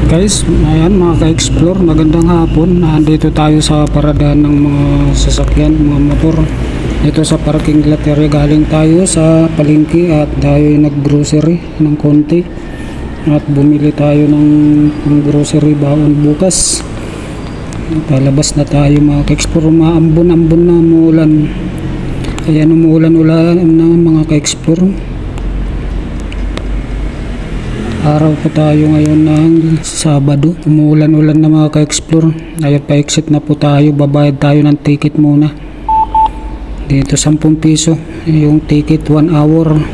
Guys, ayan mga ka-explore, magandang hapon. Nandito tayo sa paradahan ng mga sasakyan, mga motor. Ito sa parking lot area, galing tayo sa palengke at tayo nag-grocery ng konti. At bumili tayo ng grocery baon bukas. Palabas na tayo mga ka-explore, maambon-ambon na umuulan. Ayan, umuulan-ulan na mga ka-explore. Araw po tayo ngayon ng Sabado. Umuulan-ulan na mga ka-explore. Ayun, pa-exit na po tayo. Babayad tayo ng ticket muna. Dito 10 piso. Yung ticket 1 hour.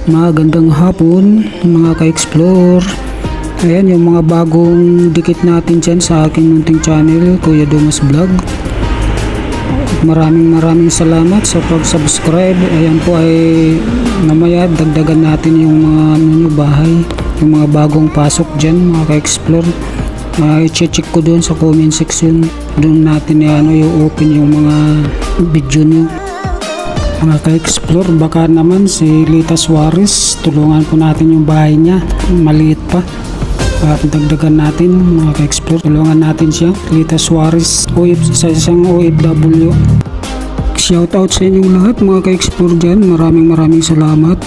Magandang hapon mga ka-explore. Ayan yung mga bagong dikit natin dyan sa aking munting channel, Kuya Dumas Vlog. Maraming salamat sa pag-subscribe. Ayan po ay mamaya dagdagan natin yung mga bahay, yung mga bagong pasok dyan mga ka-explore. I-check ko doon sa comment section. Doon natin i-open yung mga video nyo. Mga ka-explore, baka naman si Lita Suarez, tulungan po natin yung bahay niya, maliit pa. At dagdagan natin mga ka-explore, tulungan natin siya. Lita Suarez, sa isang OFW. Shoutout sa inyong lahat mga ka-explore dyan, maraming salamat.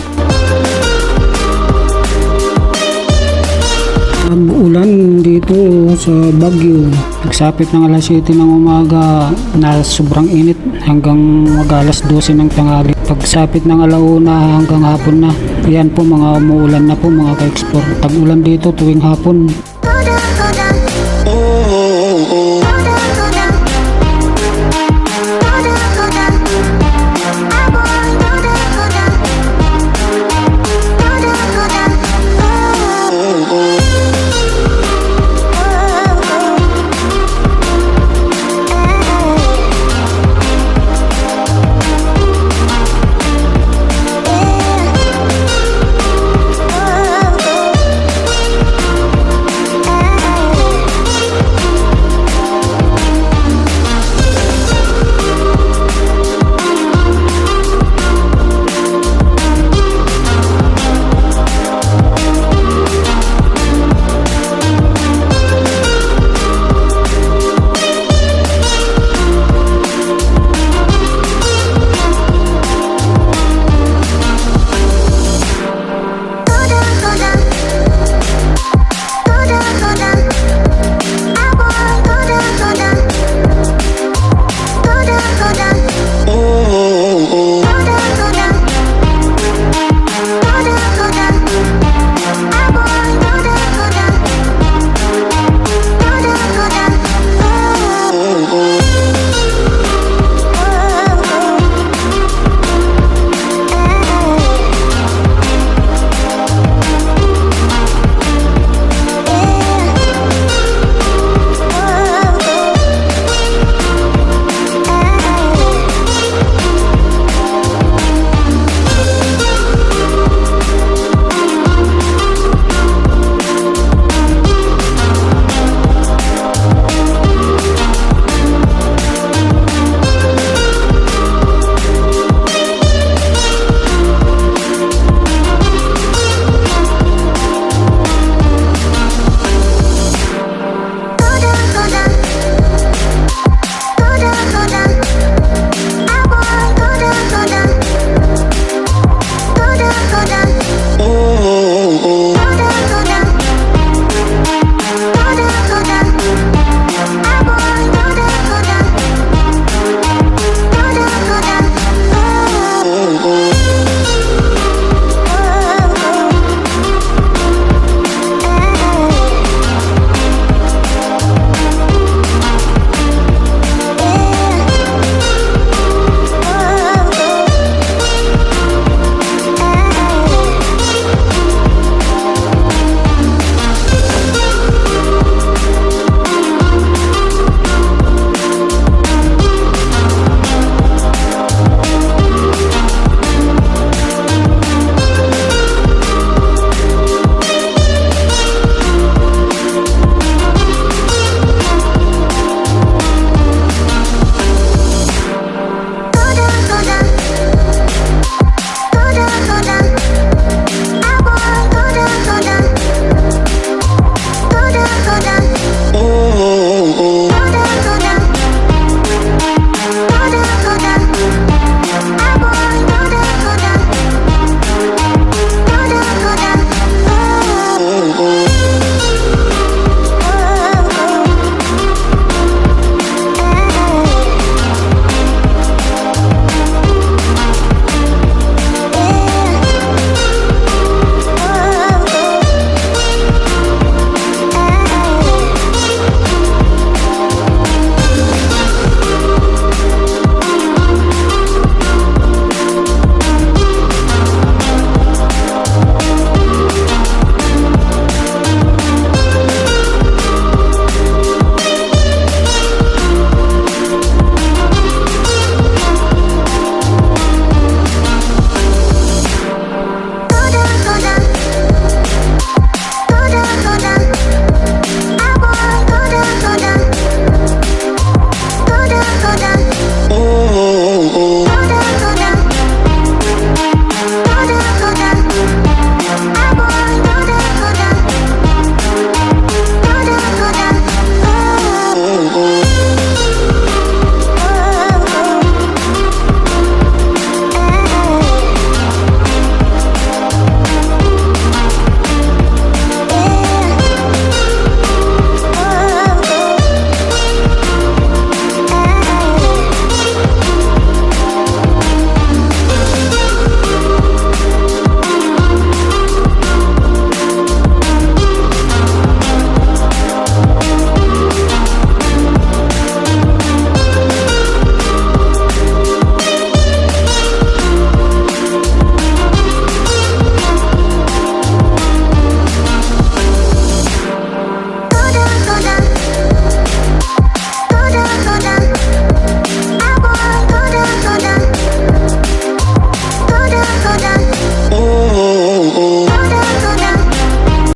Ulan dito sa Baguio, nagsapit ng alas 7 ng umaga na sobrang init hanggang mag-alas 12 ng tanghali. Pagsapit ng alauna hanggang hapon na. Yan po, mga umuulan na po mga ka-explore. Tag-ulan dito tuwing hapon.